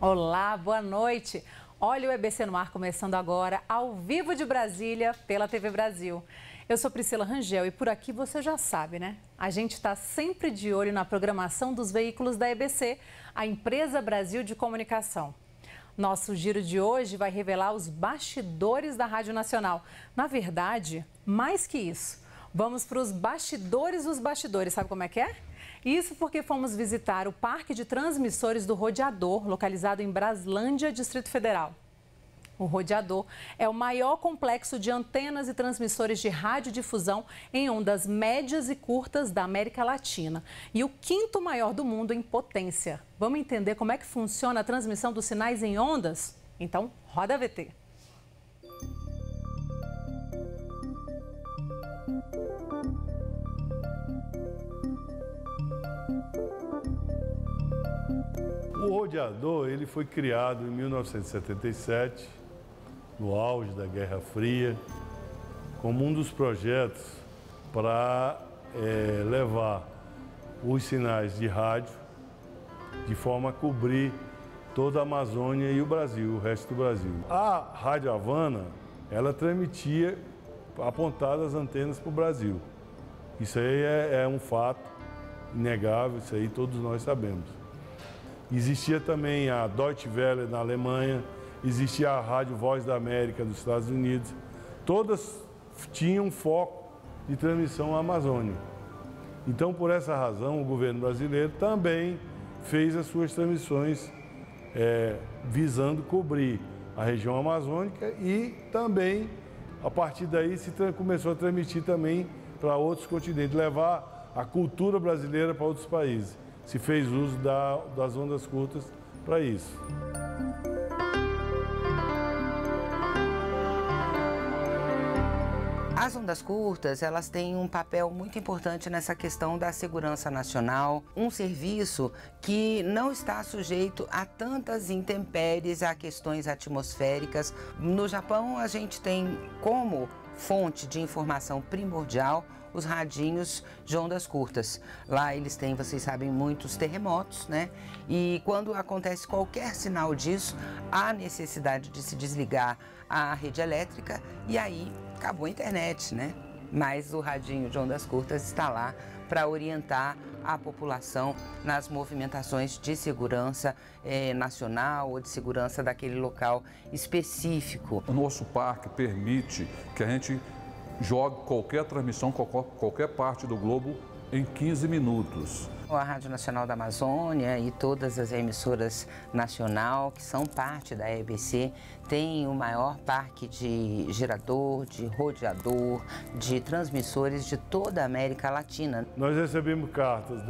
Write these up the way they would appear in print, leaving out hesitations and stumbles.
Olá, boa noite. Olha o EBC no ar começando agora, ao vivo de Brasília, pela TV Brasil. Eu sou Priscila Rangel e por aqui você já sabe, né? A gente está sempre de olho na programação dos veículos da EBC, a Empresa Brasil de Comunicação. Nosso giro de hoje vai revelar os bastidores da Rádio Nacional. Na verdade, mais que isso, vamos para os bastidores dos bastidores. Sabe como é que é? Isso porque fomos visitar o Parque de Transmissores do Rodeador, localizado em Braslândia, Distrito Federal. O Rodeador é o maior complexo de antenas e transmissores de radiodifusão em ondas médias e curtas da América Latina e o quinto maior do mundo em potência. Vamos entender como é que funciona a transmissão dos sinais em ondas? Então, roda a VT. O Rodeador ele foi criado em 1977, no auge da Guerra Fria, como um dos projetos para levar os sinais de rádio de forma a cobrir toda a Amazônia e o Brasil, o resto do Brasil. A Rádio Havana, ela transmitia apontadas as antenas para o Brasil. Isso aí é um fato inegável, isso aí todos nós sabemos. Existia também a Deutsche Welle na Alemanha, existia a Rádio Voz da América dos Estados Unidos. Todas tinham foco de transmissão à Amazônia. Então, por essa razão, o governo brasileiro também fez as suas transmissões visando cobrir a região amazônica e também, a partir daí, começou a transmitir também para outros continentes, levar a cultura brasileira para outros países. Se fez uso das ondas curtas para isso. As ondas curtas, elas têm um papel muito importante nessa questão da segurança nacional, um serviço que não está sujeito a tantas intempéries, a questões atmosféricas. No Japão, a gente tem como fonte de informação primordial os radinhos de ondas curtas. Lá eles têm, vocês sabem, muitos terremotos, né? E quando acontece qualquer sinal disso, há necessidade de se desligar a rede elétrica e aí acabou a internet, né? Mas o radinho de ondas curtas está lá para orientar a população nas movimentações de segurança nacional ou de segurança daquele local específico. O nosso parque permite que a gente jogue qualquer transmissão, qualquer parte do globo em 15 minutos. A Rádio Nacional da Amazônia e todas as emissoras nacional que são parte da EBC têm o maior parque de gerador, de rodeador, de transmissores de toda a América Latina. Nós recebemos cartas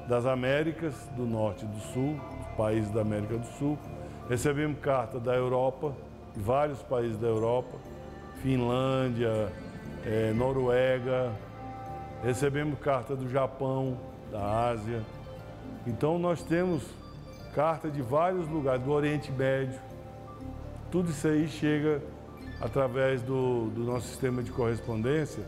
das Américas, do Norte e do Sul, países da América do Sul. Recebemos carta da Europa, de vários países da Europa, Finlândia, Noruega. Recebemos carta do Japão, da Ásia. Então nós temos carta de vários lugares, do Oriente Médio. Tudo isso aí chega através do nosso sistema de correspondência.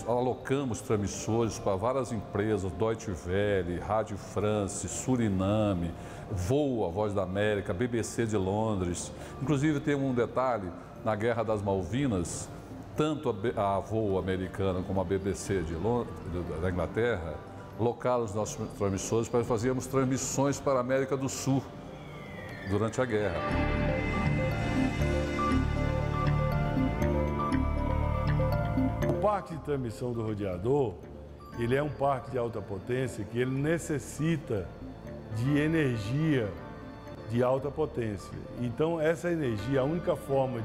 Alocamos transmissores para várias empresas, Deutsche Welle, Rádio France, Suriname, Voa, a Voz da América, BBC de Londres. Inclusive tem um detalhe, na Guerra das Malvinas, tanto a Voa americana como a BBC da Inglaterra locaram os nossos transmissores para fazermos transmissões para a América do Sul durante a guerra. O parque de transmissão do Rodeador, ele é um parque de alta potência que ele necessita de energia de alta potência. Então, essa energia, a única forma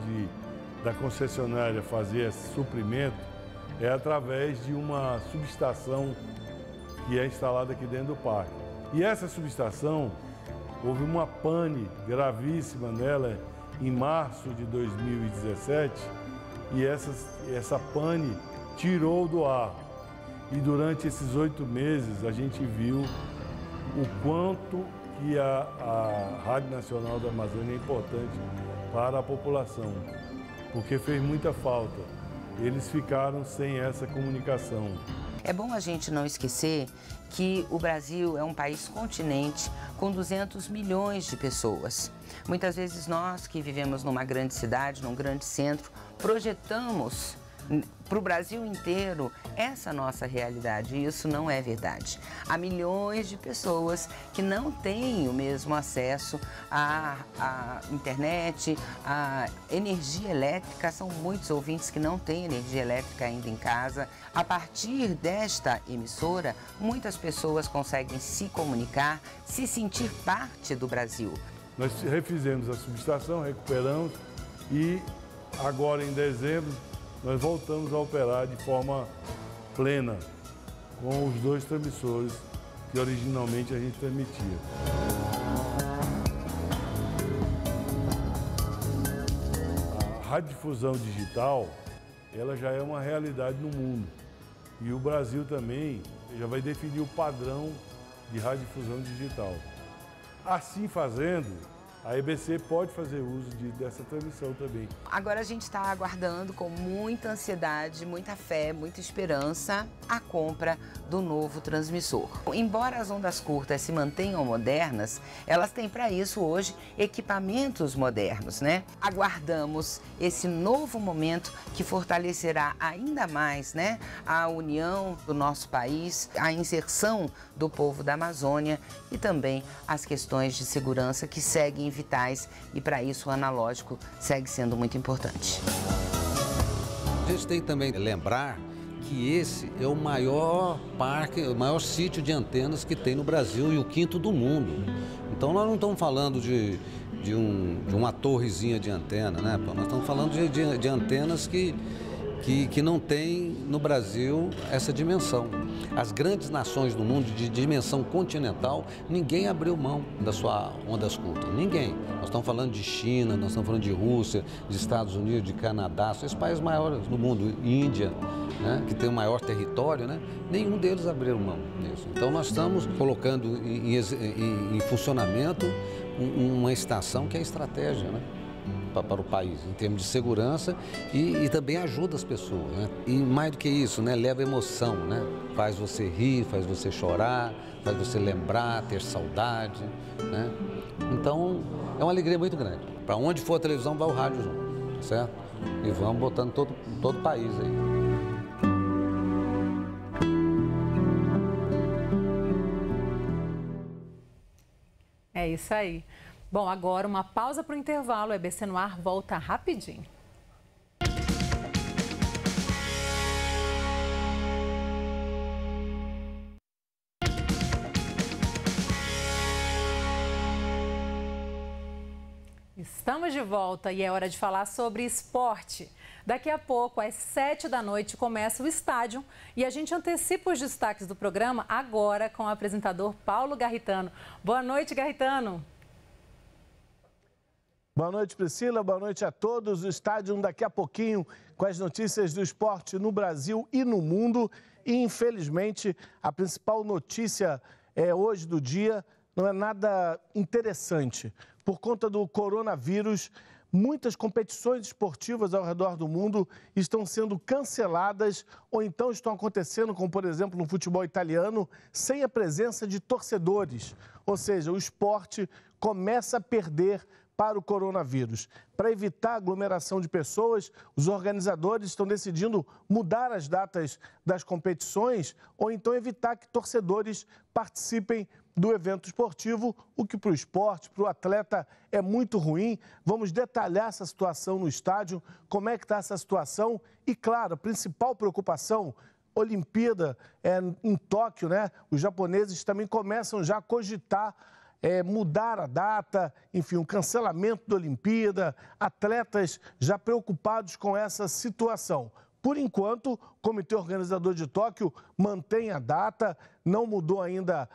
da concessionária fazer esse suprimento é através de uma subestação que é instalada aqui dentro do parque. E essa subestação, houve uma pane gravíssima nela em março de 2017 e essa pane tirou do ar. E durante esses 8 meses a gente viu o quanto que a Rádio Nacional da Amazônia é importante para a população, porque fez muita falta. Eles ficaram sem essa comunicação. É bom a gente não esquecer que o Brasil é um país continente com 200 milhões de pessoas. Muitas vezes nós que vivemos numa grande cidade, num grande centro, projetamos para o Brasil inteiro essa nossa realidade, e isso não é verdade. Há milhões de pessoas que não têm o mesmo acesso à internet, à energia elétrica. São muitos ouvintes que não têm energia elétrica ainda em casa. A partir desta emissora, muitas pessoas conseguem se comunicar, se sentir parte do Brasil. Nós refizemos a subestação, recuperamos e agora em dezembro nós voltamos a operar de forma plena com os 2 transmissores que originalmente a gente transmitia. A radiodifusão digital, ela já é uma realidade no mundo. E o Brasil também já vai definir o padrão de radiodifusão digital. Assim fazendo, a EBC pode fazer uso dessa transmissão também. Agora a gente está aguardando com muita ansiedade, muita fé, muita esperança a compra do novo transmissor. Embora as ondas curtas se mantenham modernas, elas têm para isso hoje equipamentos modernos, né? Aguardamos esse novo momento que fortalecerá ainda mais, né, a união do nosso país, a inserção do povo da Amazônia e também as questões de segurança que seguem vitais, e para isso o analógico segue sendo muito importante. A gente tem também que lembrar que esse é o maior parque, o maior sítio de antenas que tem no Brasil e o 5º do mundo. Então nós não estamos falando de uma torrezinha de antena, né? Nós estamos falando de antenas que não tem no Brasil essa dimensão. As grandes nações do mundo de dimensão continental, ninguém abriu mão da sua ondas curtas, ninguém. Nós estamos falando de China, nós estamos falando de Rússia, de Estados Unidos, de Canadá, são os países maiores do mundo, Índia, né, que tem o maior território, né, nenhum deles abriu mão disso. Então nós estamos colocando em funcionamento uma estação que é estratégia, né, para o país, em termos de segurança e também ajuda as pessoas, né? E mais do que isso, né, leva emoção, né? Faz você rir, faz você chorar, faz você lembrar, ter saudade, né? Então, é uma alegria muito grande. Para onde for a televisão, vai o rádio junto, tá certo? E vamos botando todo o país aí. É isso aí. Bom, agora uma pausa para o intervalo. O EBC no Ar volta rapidinho. Estamos de volta e é hora de falar sobre esporte. Daqui a pouco, às 7 da noite, começa o estádio e a gente antecipa os destaques do programa agora com o apresentador Paulo Garritano. Boa noite, Garritano. Boa noite, Priscila. Boa noite a todos. O estádio daqui a pouquinho com as notícias do esporte no Brasil e no mundo. E, infelizmente, a principal notícia hoje do dia não é nada interessante. Por conta do coronavírus, muitas competições esportivas ao redor do mundo estão sendo canceladas ou então estão acontecendo, como por exemplo no futebol italiano, sem a presença de torcedores. Ou seja, o esporte começa a perder para o coronavírus. Para evitar aglomeração de pessoas, os organizadores estão decidindo mudar as datas das competições ou então evitar que torcedores participem do evento esportivo, o que para o esporte, para o atleta é muito ruim. Vamos detalhar essa situação no estádio, como é que está essa situação e, claro, a principal preocupação, Olimpíada em Tóquio, né? Os japoneses também começam já a cogitar mudar a data, enfim, o cancelamento da Olimpíada, atletas já preocupados com essa situação. Por enquanto, o Comitê Organizador de Tóquio mantém a data, não mudou ainda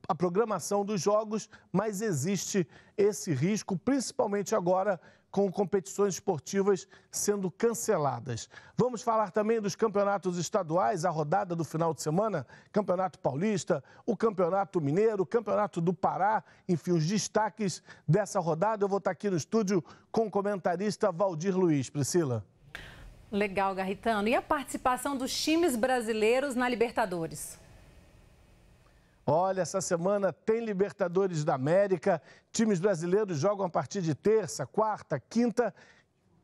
a programação dos Jogos, mas existe esse risco, principalmente agora com competições esportivas sendo canceladas. Vamos falar também dos campeonatos estaduais, a rodada do final de semana, Campeonato Paulista, o Campeonato Mineiro, o Campeonato do Pará, enfim, os destaques dessa rodada. Eu vou estar aqui no estúdio com o comentarista Valdir Luiz. Priscila. Legal, Garritano. E a participação dos times brasileiros na Libertadores? Olha, essa semana tem Libertadores da América. Times brasileiros jogam a partir de terça, quarta, quinta.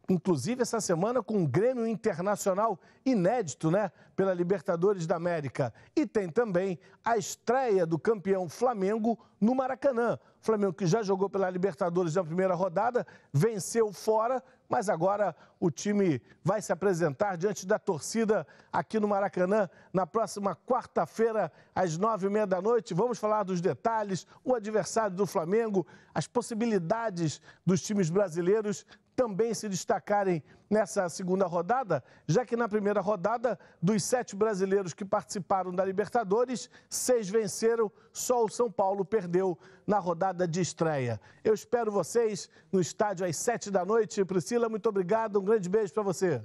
Inclusive essa semana com um Grêmio Internacional inédito, né? Pela Libertadores da América. E tem também a estreia do campeão Flamengo no Maracanã. Flamengo que já jogou pela Libertadores na primeira rodada, venceu fora, mas agora o time vai se apresentar diante da torcida aqui no Maracanã na próxima quarta-feira, às 9h30 da noite. Vamos falar dos detalhes, o adversário do Flamengo, as possibilidades dos times brasileiros também se destacarem nessa segunda rodada, já que na primeira rodada, dos 7 brasileiros que participaram da Libertadores, 6 venceram, só o São Paulo perdeu na rodada de estreia. Eu espero vocês no estádio às 7 da noite. Priscila, muito obrigado, um grande beijo para você.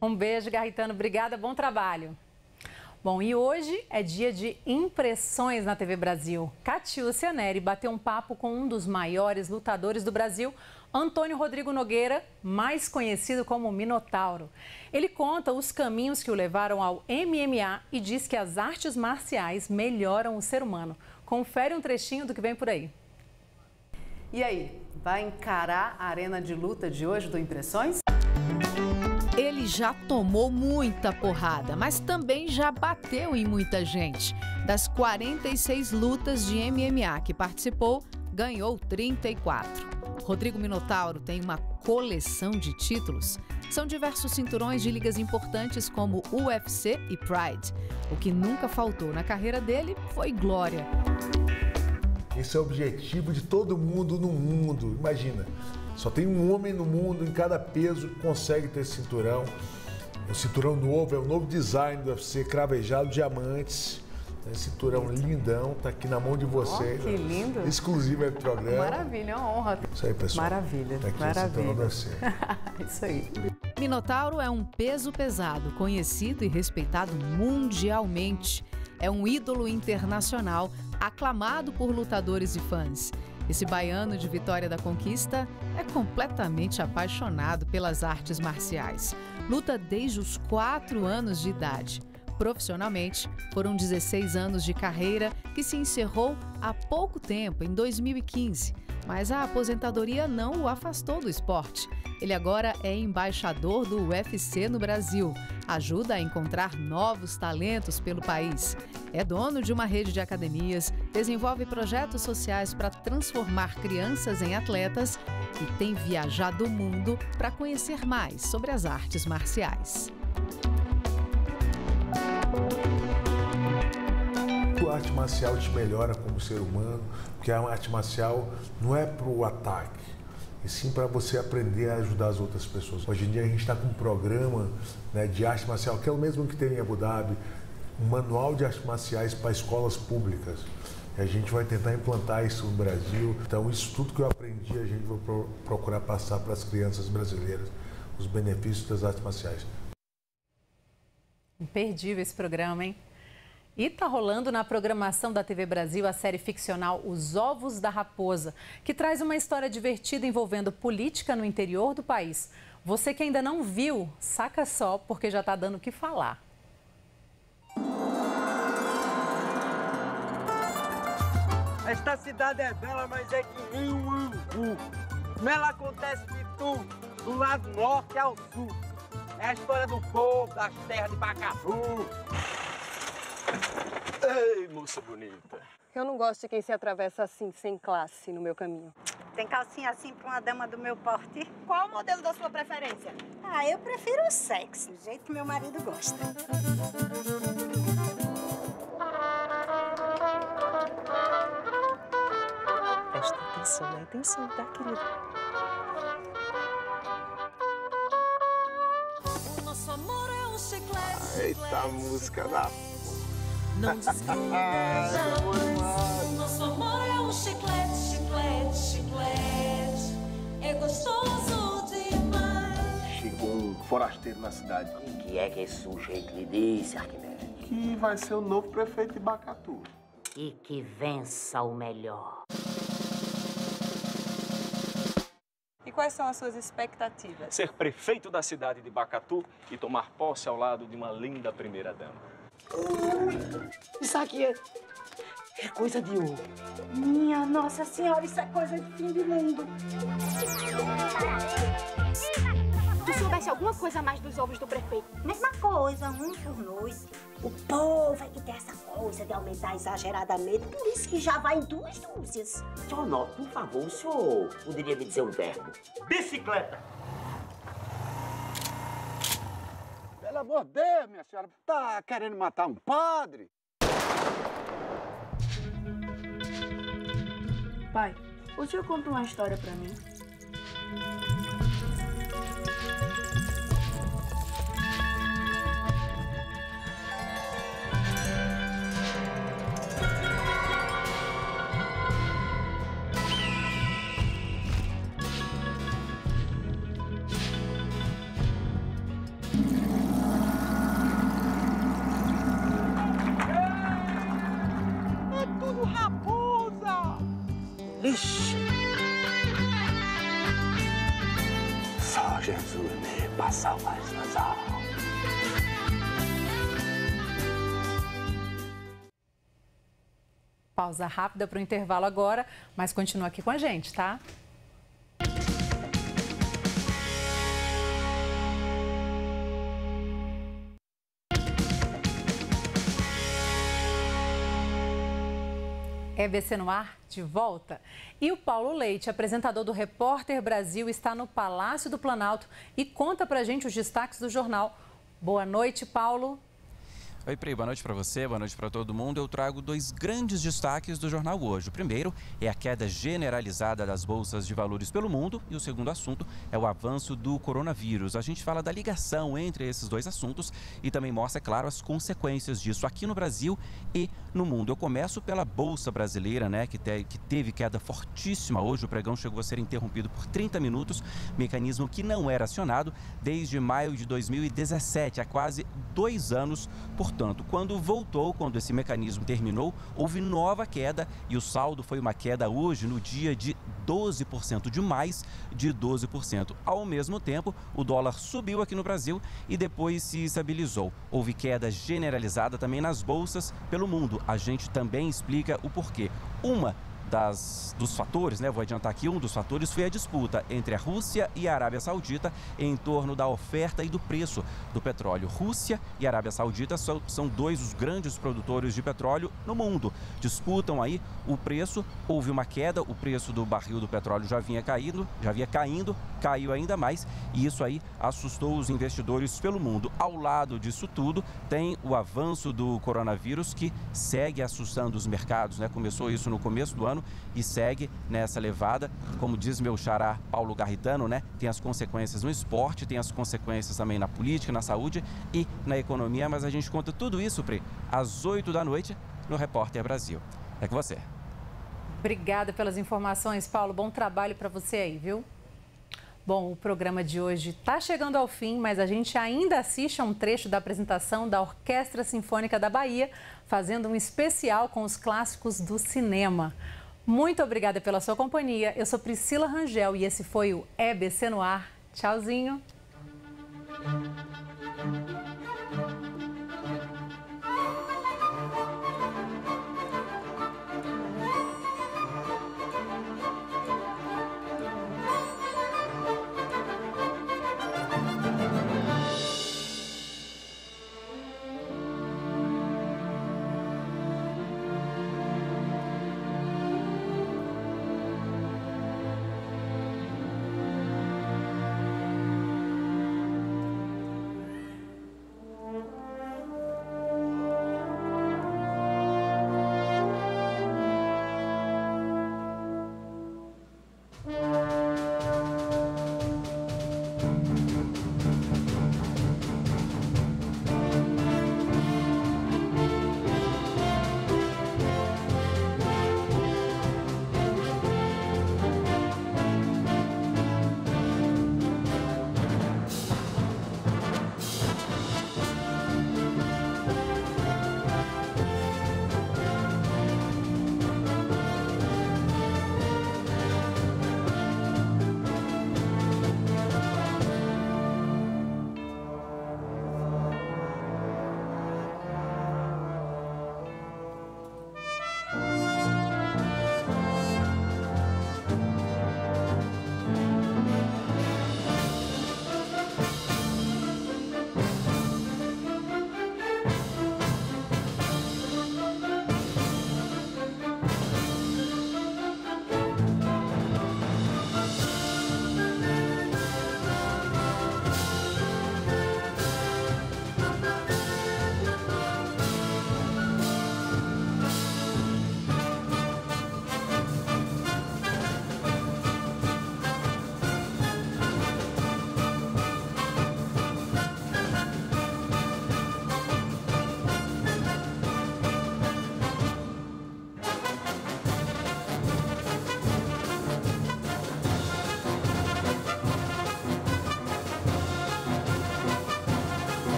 Um beijo, Garritano, obrigada, bom trabalho. Bom, e hoje é dia de impressões na TV Brasil. Catiúcia Neri bateu um papo com um dos maiores lutadores do Brasil, Antônio Rodrigo Nogueira, mais conhecido como Minotauro. Ele conta os caminhos que o levaram ao MMA e diz que as artes marciais melhoram o ser humano. Confere um trechinho do que vem por aí. E aí, vai encarar a arena de luta de hoje do Impressões? Ele já tomou muita porrada, mas também já bateu em muita gente. Das 46 lutas de MMA que participou, ganhou 34. Rodrigo Minotauro tem uma coleção de títulos. São diversos cinturões de ligas importantes como UFC e Pride. O que nunca faltou na carreira dele foi glória. Esse é o objetivo de todo mundo no mundo. Imagina, só tem um homem no mundo em cada peso que consegue ter esse cinturão. O cinturão novo, é o novo design do UFC, cravejado, diamantes. Esse cinturão lindão, tá aqui na mão de vocês. Oh, que lindo. Exclusivo aí do programa. Maravilha, é uma honra. Isso aí, pessoal. Maravilha, tá aqui maravilha. O cinturão do UFC. Isso aí. Minotauro é um peso pesado, conhecido e respeitado mundialmente. É um ídolo internacional, aclamado por lutadores e fãs. Esse baiano de Vitória da Conquista é completamente apaixonado pelas artes marciais. Luta desde os 4 anos de idade. Profissionalmente, foram 16 anos de carreira que se encerrou há pouco tempo, em 2015. Mas a aposentadoria não o afastou do esporte. Ele agora é embaixador do UFC no Brasil. Ajuda a encontrar novos talentos pelo país. É dono de uma rede de academias, desenvolve projetos sociais para transformar crianças em atletas e tem viajado o mundo para conhecer mais sobre as artes marciais. A arte marcial te melhora como ser humano, porque a arte marcial não é para o ataque, e sim para você aprender a ajudar as outras pessoas. Hoje em dia a gente está com um programa, né, de arte marcial, que é o mesmo que tem em Abu Dhabi, um manual de artes marciais para escolas públicas. E a gente vai tentar implantar isso no Brasil. Então isso tudo que eu aprendi, a gente vai procurar passar para as crianças brasileiras, os benefícios das artes marciais. Imperdível esse programa, hein? E tá rolando na programação da TV Brasil a série ficcional Os Ovos da Raposa, que traz uma história divertida envolvendo política no interior do país. Você que ainda não viu, saca só, porque já tá dando o que falar. Esta cidade é bela, mas é que nem um angu. Nela acontece de tudo, do lado norte ao sul. É a história do povo, das terras de Pacaju. Ei, moça bonita. Eu não gosto de quem se atravessa assim, sem classe, no meu caminho. Tem calcinha assim para uma dama do meu porte? Qual o modelo da sua preferência? Ah, eu prefiro o sexy, do jeito que meu marido gosta. Presta atenção, tá, querida? O nosso amor é um chiclete. Eita, a música da... Não desgruda. O nosso amor é um chiclete, chiclete, chiclete. É gostoso demais. Chegou um forasteiro na cidade. O que é que esse sujeito lhe disse, Arquimedes? Que vai ser o novo prefeito de Bacatu. E que vença o melhor. quais são as suas expectativas? Ser prefeito da cidade de Bacatu e tomar posse ao lado de uma linda primeira-dama. Isso aqui é coisa de ouro. Minha Nossa Senhora, isso é coisa de fim do mundo. Tu soubesse alguma coisa a mais dos ovos do prefeito? Mesma coisa, um por noite. O povo é que tem essa coisa de aumentar exageradamente, por isso que já vai em 2 dúzias. Senhor Noto, por favor, o senhor poderia me dizer um verbo? Bicicleta! Pelo amor de Deus, minha senhora, tá querendo matar um padre? Pai, o senhor conta uma história pra mim? Ixi! Só Jesus me passa mais nasal. Pausa rápida para o intervalo agora, mas continua aqui com a gente, tá? EBC no ar, de volta. E o Paulo Leite, apresentador do Repórter Brasil, está no Palácio do Planalto e conta pra gente os destaques do jornal. Boa noite, Paulo. Oi, Pri, boa noite para você, boa noite para todo mundo. Eu trago 2 grandes destaques do jornal hoje. O primeiro é a queda generalizada das bolsas de valores pelo mundo e o segundo assunto é o avanço do coronavírus. A gente fala da ligação entre esses 2 assuntos e também mostra, é claro, as consequências disso aqui no Brasil e no mundo. Eu começo pela Bolsa Brasileira, né, que teve queda fortíssima hoje. O pregão chegou a ser interrompido por 30 minutos, mecanismo que não era acionado desde maio de 2017, há quase 2 anos, portanto, quando esse mecanismo terminou, houve nova queda e o saldo foi uma queda hoje no dia de 12%, de mais de 12%. Ao mesmo tempo, o dólar subiu aqui no Brasil e depois se estabilizou. Houve queda generalizada também nas bolsas pelo mundo. A gente também explica o porquê. Dos fatores, né? Vou adiantar aqui, um dos fatores foi a disputa entre a Rússia e a Arábia Saudita em torno da oferta e do preço do petróleo. Rússia e Arábia Saudita são 2 dos grandes produtores de petróleo no mundo. Disputam aí o preço, houve uma queda, o preço do barril do petróleo já vinha caindo, caiu ainda mais e isso aí assustou os investidores pelo mundo. Ao lado disso tudo, tem o avanço do coronavírus que segue assustando os mercados, né? Começou isso no começo do ano e segue nessa levada, como diz meu xará Paulo Garritano, né? Tem as consequências no esporte, tem as consequências também na política, na saúde e na economia, mas a gente conta tudo isso, Pri, às 8 da noite no Repórter Brasil. É com você. Obrigada pelas informações, Paulo. Bom trabalho para você aí, viu? Bom, o programa de hoje está chegando ao fim, mas a gente ainda assiste a um trecho da apresentação da Orquestra Sinfônica da Bahia, fazendo um especial com os clássicos do cinema. Muito obrigada pela sua companhia. Eu sou Priscila Rangel e esse foi o EBC no Ar. Tchauzinho.